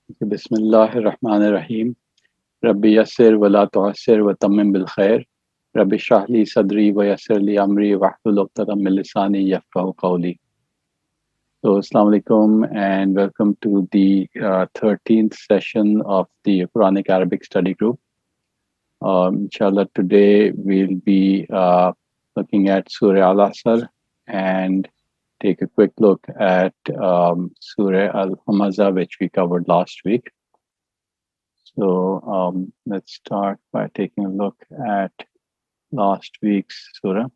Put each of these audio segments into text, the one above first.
Bismillahirrahmanirrahim. Rabbi yassir wa la tu'assir wa tammim bil khair. Rabbi shrah li sadri wa yassir li amri wahlul 'uqdatam min lisani yafqahu qawli. So, Assalamu alaikum and welcome to the 13th session of the Quranic Arabic Study Group. Inshallah, today we'll be looking at Surah Al-Asr and take a quick look at Surah Al-Humaza, which we covered last week. So let's start by taking a look at last week's surah.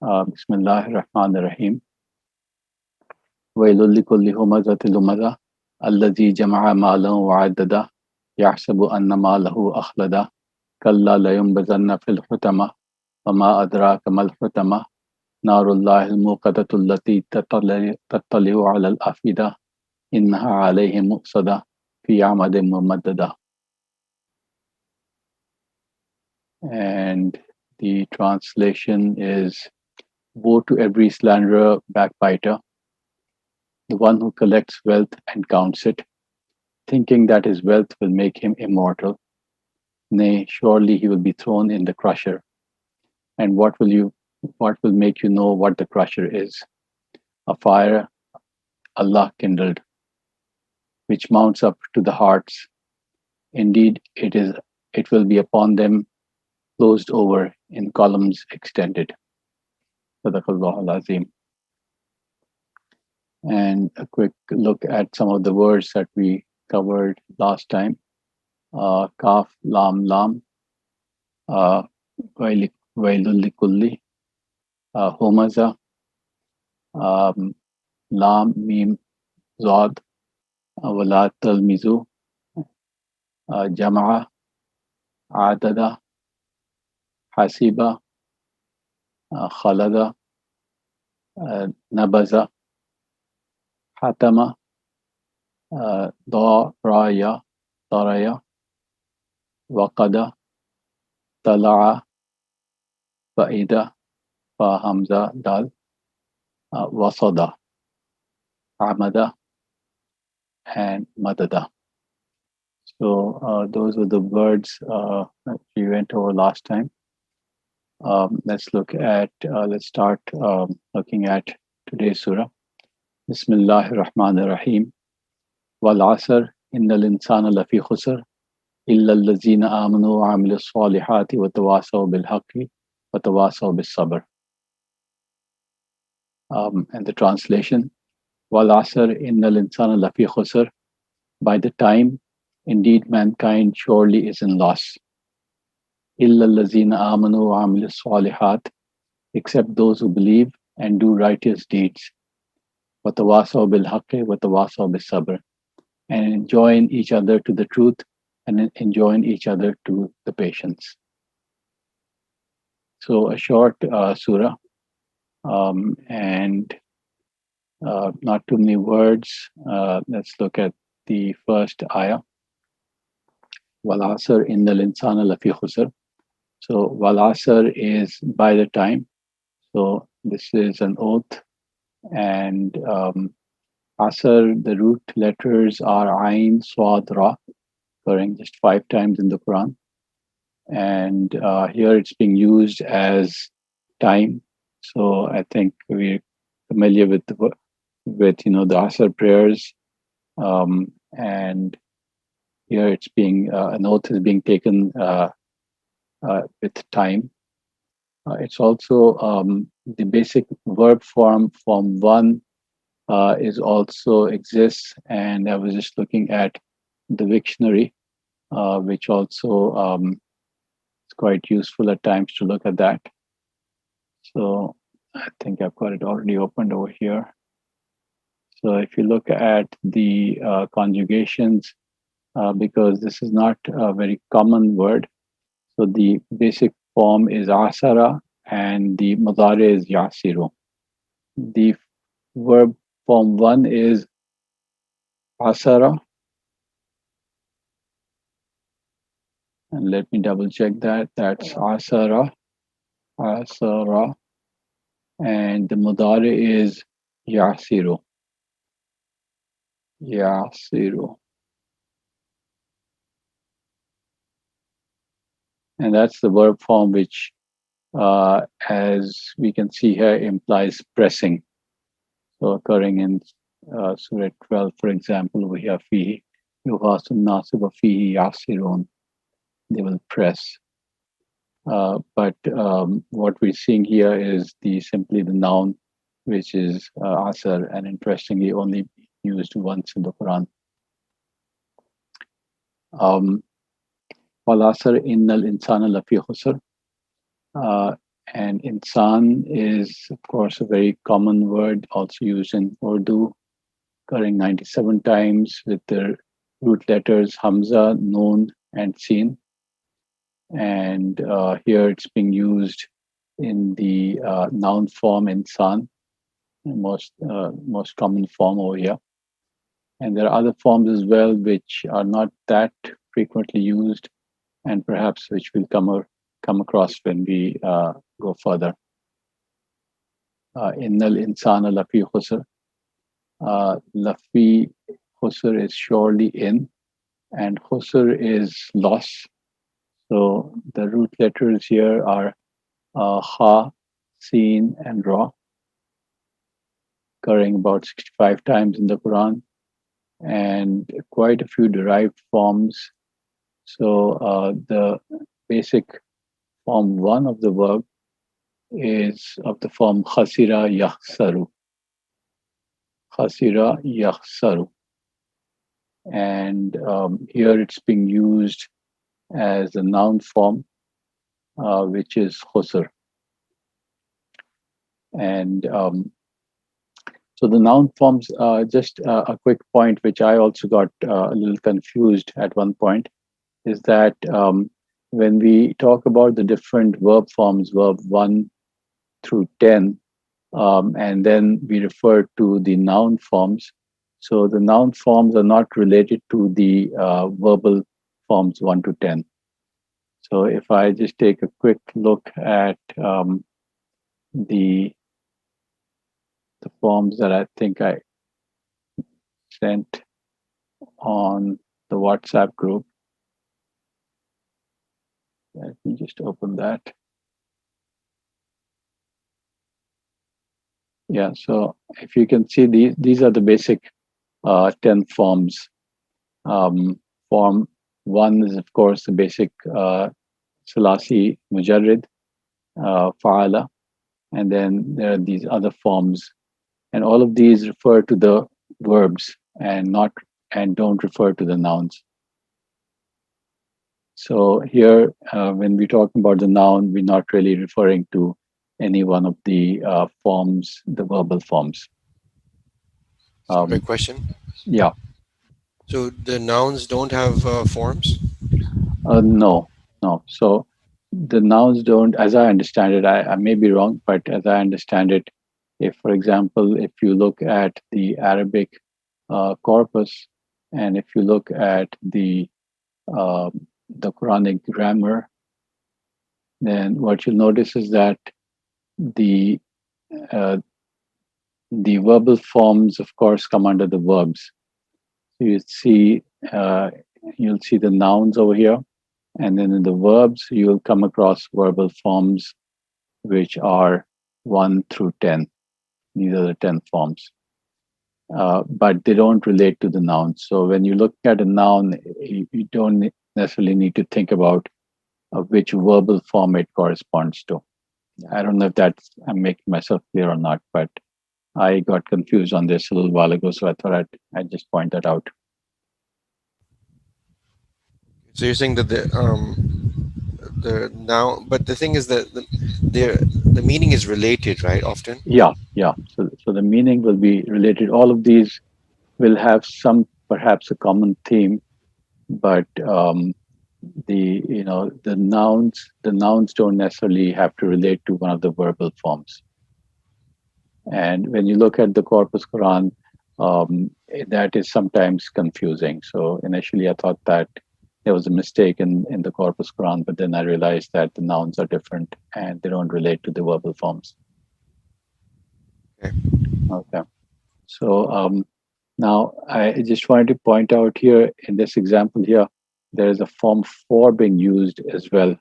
Bismillahir Rahmanir Rahim. Wailul likulli humazatil lumaza allazi jama'a malahu wa addada yahsabu anna malahu akhlada kalla layunbazanna fil hutama wama adraka mal hutama narullahil muqadatu allati tattali'u 'ala al-afida innaha 'alayhim muqsada fi 'amadin mumaddada. And the translation is: woe to every slanderer, backbiter, the one who collects wealth and counts it, thinking that his wealth will make him immortal. Nay, surely he will be thrown in the crusher. And what will make you know what the crusher is? A fire Allah kindled, which mounts up to the hearts. Indeed, it will be upon them closed over in columns extended. Sadaqallahu al-Azim. And a quick look at some of the words that we covered last time. Kaf, lam, lam, wailul likulli, humaza, lam, mim, zod, wala talmizu, jama'a, adada, hasiba, khalada, nabaza, hatama, daraya, daraya, waqada, tala'a, fa'ida, fa hamza dal, wasada, amada, and madada. So those were the words that we went over last time. Let's start looking at today's surah. Bismillahir Rahmanir Rahim. Wal Asr innal insana lafi khusr illa allazina amanu wa amilus salihati wa tawasaw bil haqqi wa tawasaw bis sabr. And the translation: Wal Asr innal insana lafi khusr. By the time, indeed mankind surely is in loss. Illa allazina amanu wa amilus salihat, except those who believe and do righteous deeds. وَتَوَاصَوْا بِالْحَقِّ وَتَوَاصَوْا بِالصَّبْرِ, and enjoin each other to the truth and enjoin each other to the patience. So a short surah and not too many words. Let's look at the first ayah. وَالْعَصْرِ إِنَّ الْإِنسَانَ لَفِي خُسْرٍ. So وَالْعَصْرِ is by the time. So this is an oath. And Asr, the root letters are Ain, Swad, Ra, occurring just 5 times in the Quran. And here it's being used as time. So I think we're familiar with the Asr prayers. And here it's being an oath is being taken with time. It's also the basic verb form 1 is also exists, and I was just looking at the dictionary, which also is quite useful at times to look at that. So I think I've got it already opened over here. So if you look at the conjugations, because this is not a very common word, so the basic form is asara and the mudari is yasiru. The verb form 1 is asara. And let me double check that. That's asara. Asara. And the mudari is yasiru. Yasiru. and that's the verb form which, as we can see here, implies pressing. So occurring in Surah 12, for example, we have fihi yuhasun nasiba fihi yasirun. They will press. But what we're seeing here is simply the noun, which is asr, and interestingly only used once in the Quran. Al-Asr innal insana lafi khusr. And insan is, of course, a very common word, also used in Urdu, occurring 97 times with the root letters Hamza, Noon, and Sin. And here it's being used in the noun form insan, most common form over here. And there are other forms as well which are not that frequently used, and perhaps which we'll come across when we go further. Innal insana lafi khusr. Lafi khusr is surely in, and khusr is loss. So the root letters here are ha, sin, and ra, occurring about 65 times in the Quran, and quite a few derived forms. So the basic form one of the verb is of the form khasira yakhsaru. Khasira yakhsaru. And here it's being used as a noun form, which is khusr. And so the noun forms, just a quick point, which I also got a little confused at one point, is that when we talk about the different verb forms, verb 1 through 10, and then we refer to the noun forms. So the noun forms are not related to the verbal forms 1 to 10. So if I just take a quick look at the forms that I think I sent on the WhatsApp group. Let me just open that. Yeah, so if you can see, these are the basic 10 forms. Form 1 is, of course, the basic Salasi Mujarrid, Fa'ala, and then there are these other forms. And all of these refer to the verbs and don't refer to the nouns. So here, when we're talking about the noun, we're not really referring to any one of the forms, the verbal forms. Quick question. Yeah. So the nouns don't have forms? No. So the nouns don't, as I understand it, I may be wrong, but as I understand it, if, for example, if you look at the Arabic corpus, and if you look at the Quranic grammar, then what you'll notice is that the verbal forms, of course, come under the verbs. So you'll see the nouns over here, and then in the verbs, you'll come across verbal forms, which are 1 through 10. These are the 10 forms. But they don't relate to the nouns. So when you look at a noun, you don't necessarily need to think about which verbal form it corresponds to. I don't know if I'm making myself clear or not, but I got confused on this a little while ago, so I thought I'd just point that out. So you're saying that the now, but the thing is that the meaning is related, right? Often. Yeah. So the meaning will be related. All of these will have perhaps a common theme, but the nouns don't necessarily have to relate to one of the verbal forms. And when you look at the Corpus Quran, that is sometimes confusing. So initially, I thought that there was a mistake in the Corpus Quran, but then I realized that the nouns are different and they don't relate to the verbal forms. Okay. So now I just wanted to point out here in this example here, there is a form 4 being used as well.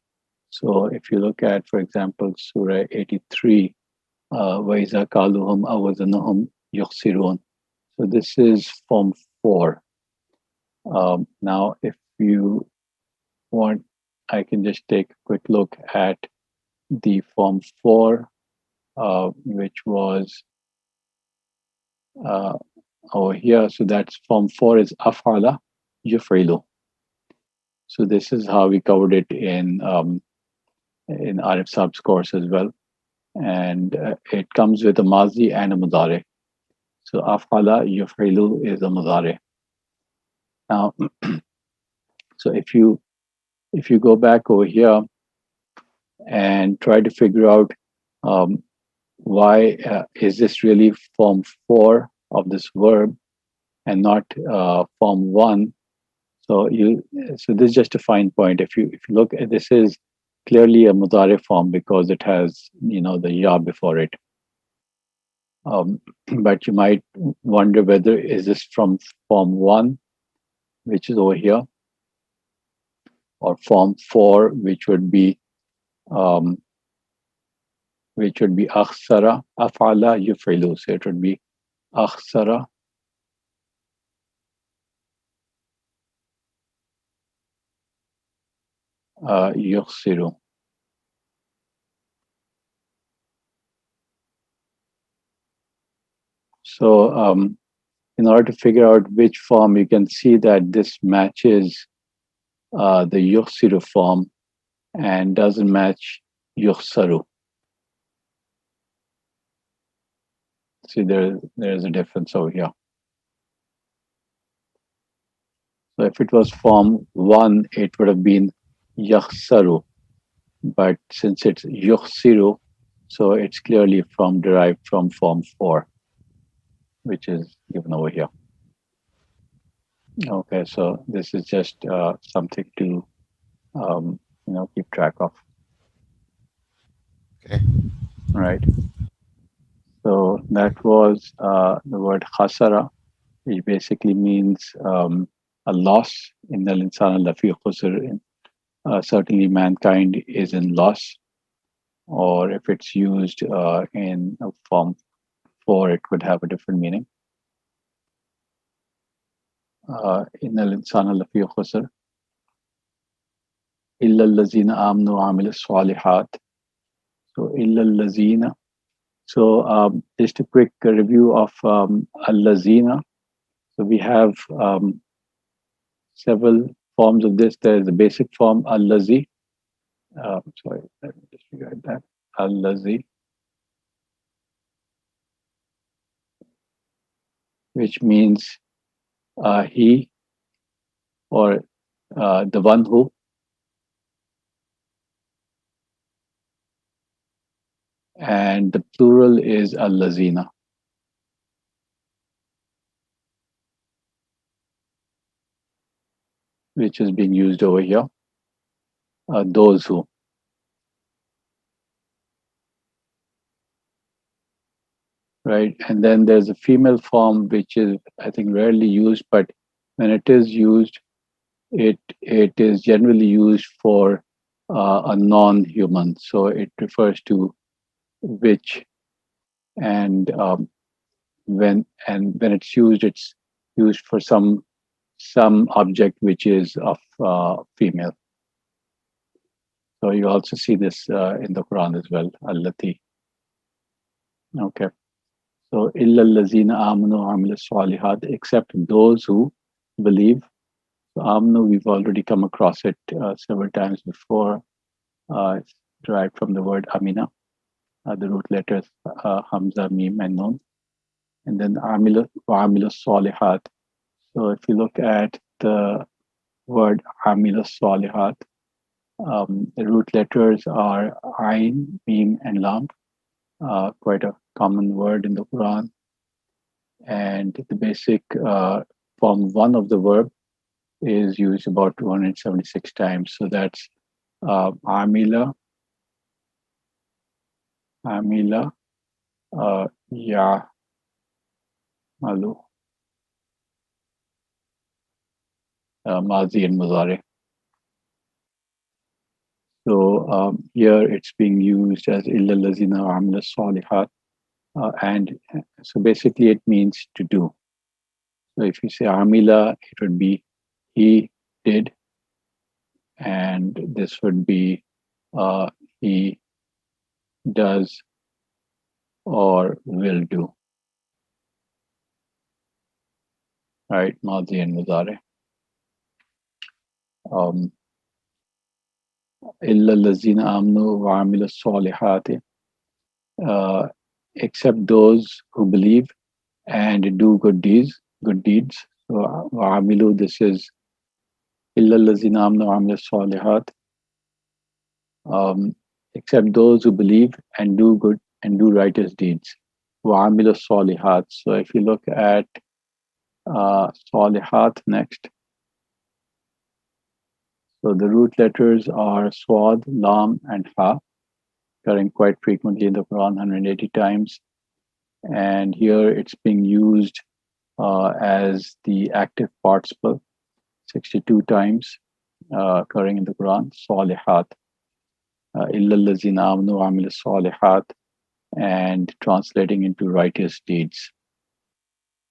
So if you look at, for example, Surah 83, وَإِذَا كَالُوهُمْ أَوْ وَزَنُوهُمْ يُخْسِرُونَ. So this is Form 4. Now, if you want, I can just take a quick look at the Form 4, which was uh, over here. So that's Form 4 is afala yufrilu. So this is how we covered it in Arif Saab's course as well. And it comes with a mazi and a mudare. So afala yufrilu is a mudare. Now, so if you go back over here and try to figure out um, why is this really form 4 of this verb and not form 1. So this is just a fine point. If you look at this, is clearly a mudare form because it has the ya before it. But you might wonder whether is this from form 1, which is over here, or form 4, um, which would be akhsara afala yuf'ilu. So it would be akhsara yukhsiru. So in order to figure out which form, you can see that this matches the yukhsiru form and doesn't match yukhsaru. See, there's a difference over here. So if it was form 1, it would have been yakhsaru. But since it's yukhsiru, so it's clearly derived from form 4, which is given over here. Okay, so this is just something to keep track of. Okay. Right. So that was the word khasara, which basically means a loss. In the insan lafi khusr, certainly mankind is in loss. Or if it's used in form 4, it would have a different meaning. In the insan lafi khusr, illa allazina amnu amil salihat. So illa allazina. So just a quick review of al-lazina. So we have several forms of this. There is the basic form al-lazi. Sorry, let me just rewrite that. Al-lazi, which means he or the one who. And the plural is al-lazina, which is being used over here. Those who. Right. And then there's a female form, which is, I think, rarely used, but when it is used, it is generally used for a non-human. So it refers to which, and when it's used for some object which is of female. So you also see this in the Quran as well. Allati. Okay. So illa allazina amanu amilu salihat, except those who believe. So amnu, we've already come across it several times before. It's derived from the word amina, the root letters hamza, mim, and nun. And then amilu salihat. So if you look at the word amilu salihat, the root letters are ain, mim, and lam. Quite a common word in the Quran. And the basic form 1 of the verb is used about 276 times. So that's amila, ya, malu, mazi, and muzare. So here it's being used as illa lazina amila salihat, and so basically it means to do. So if you say amila, it would be he did, and this would be uh, he does or will do, right? Madi and mudare. Um, illa lazina amnu wa amila salihati, uh, except those who believe and do good deeds. Good deeds. So wa amilu. This is illa lazina amnu wa amila salihat. Um, except those who believe and do good and do righteous deeds. Wa amilu salihat. So if you look at salihat next, so the root letters are swad, lam, and ha, occurring quite frequently in the Quran, 180 times. And here it's being used as the active participle, 62 times, occurring in the Quran. Salihat, illa allazina amanu wa amila salihat, and translating into righteous deeds,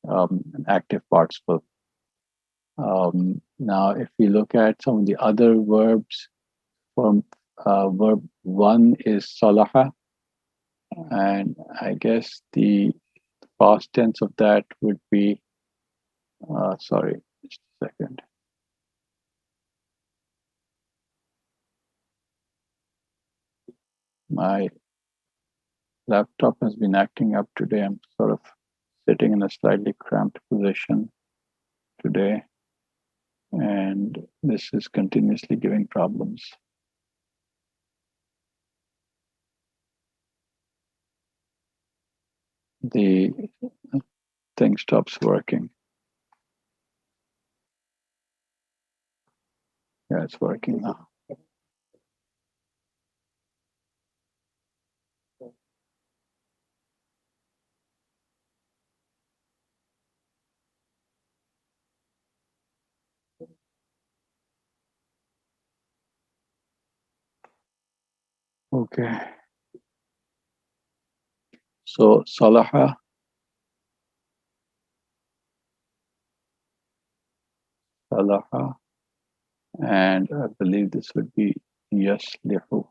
an active participle. Now, if we look at some of the other verbs, from verb one is salaha, and I guess the past tense of that would be, sorry, just a second. My laptop has been acting up today. I'm sort of sitting in a slightly cramped position today, and this is continuously giving problems. The thing stops working. Yeah, it's working now. Okay. So salaha, salaha, and I believe this would be yaslihu.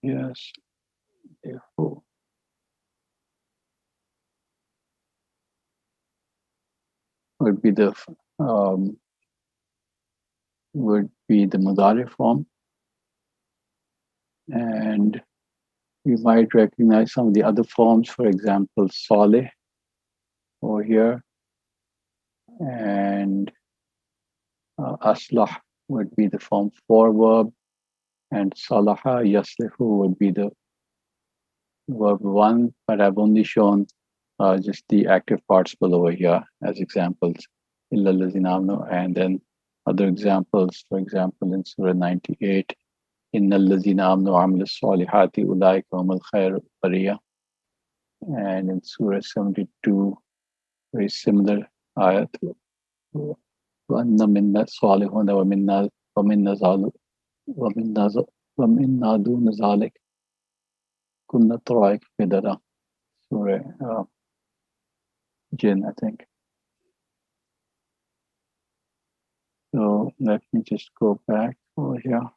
Yaslihu would be the um, mudari form, and you might recognize some of the other forms. For example, salih over here, and aslah would be the form for verb, and salaha yaslihu would be the verb one, but I've only shown just the active participle over here as examples, illa allazina amanu, and then other examples, for example, in Surah 98, inna allazina amanu wa amilu salihati ulaika humul khairu bariya, and in Surah 72, very similar ayat, وَأَنَّ مِنَّا الصَّالِحُونَ وَمِنَّا دُونَ ذَلِكَ كُنَّا طَرَائِقَ قِدَدًا. Surah Jinn, I think. So let me just go back over here.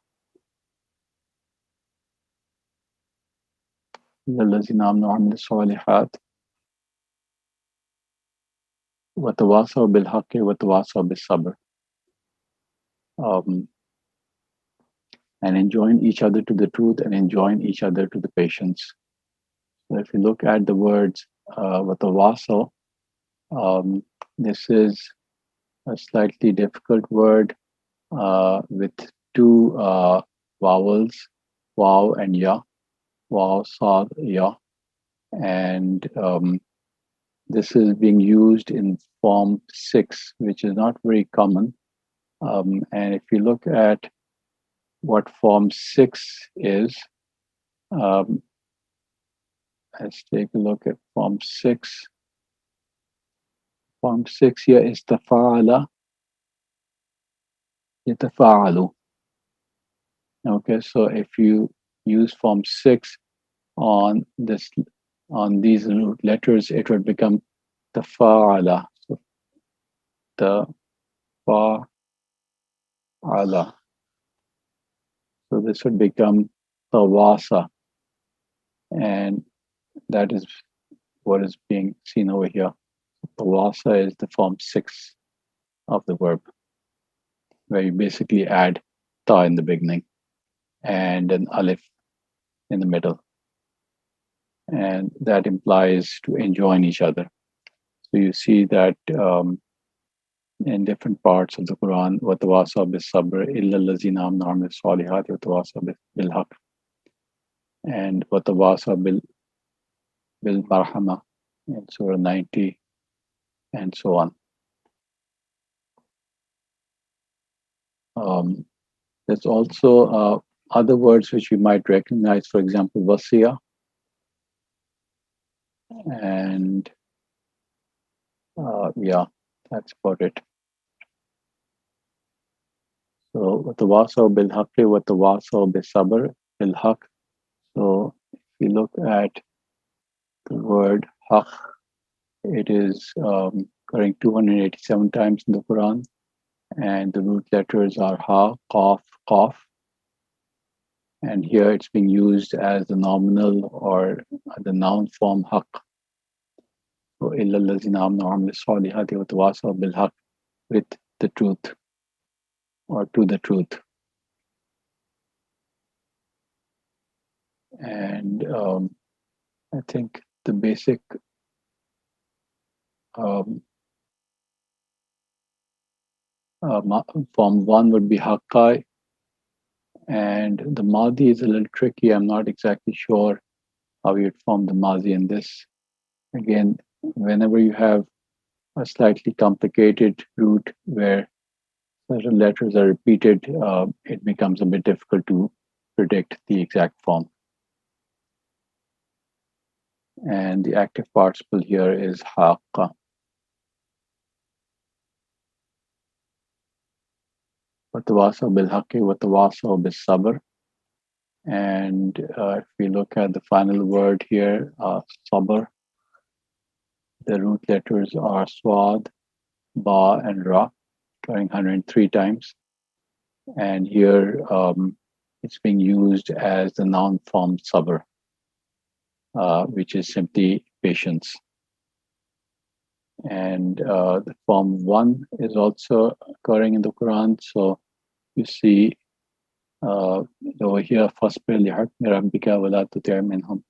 الذين آمنوا وعملوا الصالحات وتواصوا بالحق وتواصوا بالصبر. And enjoin each other to the truth and enjoin each other to the patience. So if you look at the words وتواصوا, this is a slightly difficult word with two vowels, waw and ya, waw, sad, ya, and this is being used in form 6, which is not very common. And if you look at what form 6 is, um, let's take a look at form 6. Form 6 here is tafa'ala, yatafa'alu. Okay, so if you use form 6 on this on these root letters, it would become tafa'ala. So tafa'ala. So this would become tawasa, and that is what is being seen over here. Tawasa is the form 6 of the verb, where you basically add ta in the beginning and an alif in the middle, and that implies to enjoin each other. So you see that in different parts of the Quran, وَتَوَاصَوْا بِالصَّبْرِ إِلَّا الَّذِينَ آمَنُوا وَعَمِلُوا الصَّالِحَاتِ وَتَوَاصَوْا بِالْحَقِّ and وَتَوَاصَوْا بِالْمَرْحَمَةِ in Surah 90 and so on. Um, there's also other words which you might recognize, for example, wasiya, and yeah, that's about it. So وَتَوَاصَوْا بِالْحَقِّ وَتَوَاصَوْا بِالصَّبْرِ بِالْحَقِّ. So if you look at the word haq, it is occurring 287 times in the Quran, and the root letters are ha, qaf, qaf, and here it's being used as the nominal or the noun form haq. So إِلَّا الَّذِينَ آمَنُوا وَعَمِلُوا الصَّالِحَاتِ وَتَوَاصَوْا بِالْحَقِّ, with the truth or to the truth. And I think the basic um, form 1 would be haqqai, and the Madi is a little tricky. I'm not exactly sure how you'd form the Mazi in this. Again, whenever you have a slightly complicated root where certain letters are repeated, it becomes a bit difficult to predict the exact form. And the active participle here is haqqa. وَتَوَاصَوْا بِالْحَقِّ وَتَوَاصَوْا بِالصَّبْرِ. And if we look at the final word here, sabr, the root letters are swad, ba, and ra, occurring 103 times. And here it's being used as the noun form sabr, which is simply patience. And the form 1 is also occurring in the Quran. So you see over here, فَاصْبِرْ لِحُكْمِ رَبِّكَ وَلَا تُطِعْ مِنْهُمْ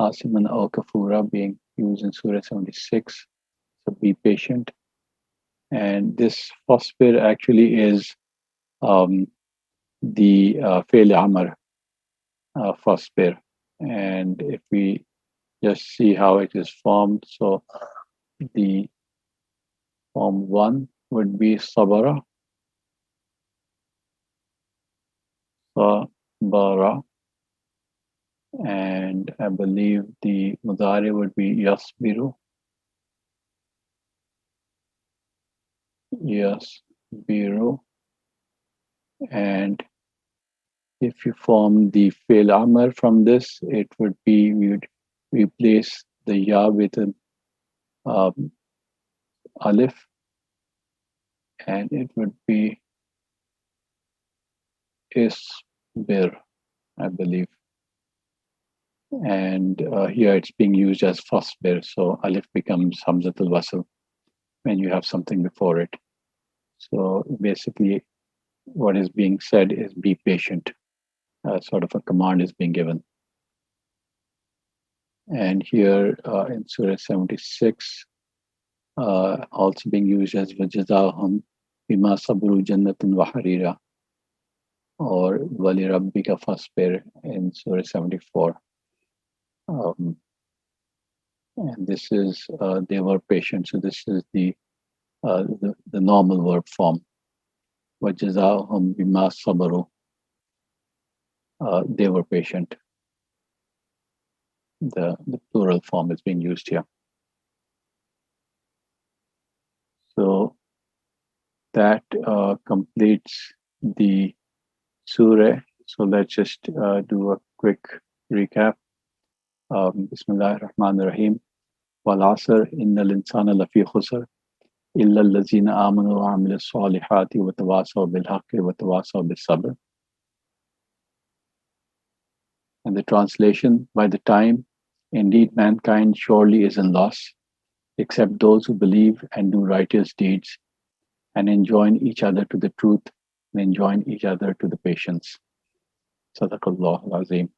آثِمًا أَوْ كَفُورًا, being used in Surah 76. So be patient. And this فَاصْبِر actually is the فعل أمر, فَاصْبِر. And if we just see how it is formed, so the form 1 would be sabara, sabara, and I believe the mudari would be yasbiru, yasbiru, and if you form the fail amr from this, it would be, we would replace the ya with an alif, and it would be isbir, I believe. And here it's being used as fasbir, so alif becomes hamzatul wasl when you have something before it. So basically, what is being said is be patient. Sort of a command is being given. And here in Surah 76, also being used as vajazahum bima sabru jannatun wa harira, or wali rabbika fasbir in Surah 74. And this is they were patient. So this is the normal verb form. وَجَزَاهُمْ بِمَا صَبَرُوا. They were patient. The plural form is being used here. So that completes the surah. So let's just do a quick recap. Bismillah ar-Rahman ar-Rahim. Wal-Asr, innal insana lafi khusr, illa allazina amanu wa amilu salihati wa tawasaw bil haqqi wa tawasaw bis sabr. And the translation, by the time, indeed mankind surely is in loss, except those who believe and do righteous deeds and enjoin each other to the truth and enjoin each other to the patience. Sadaqallah al-Azim.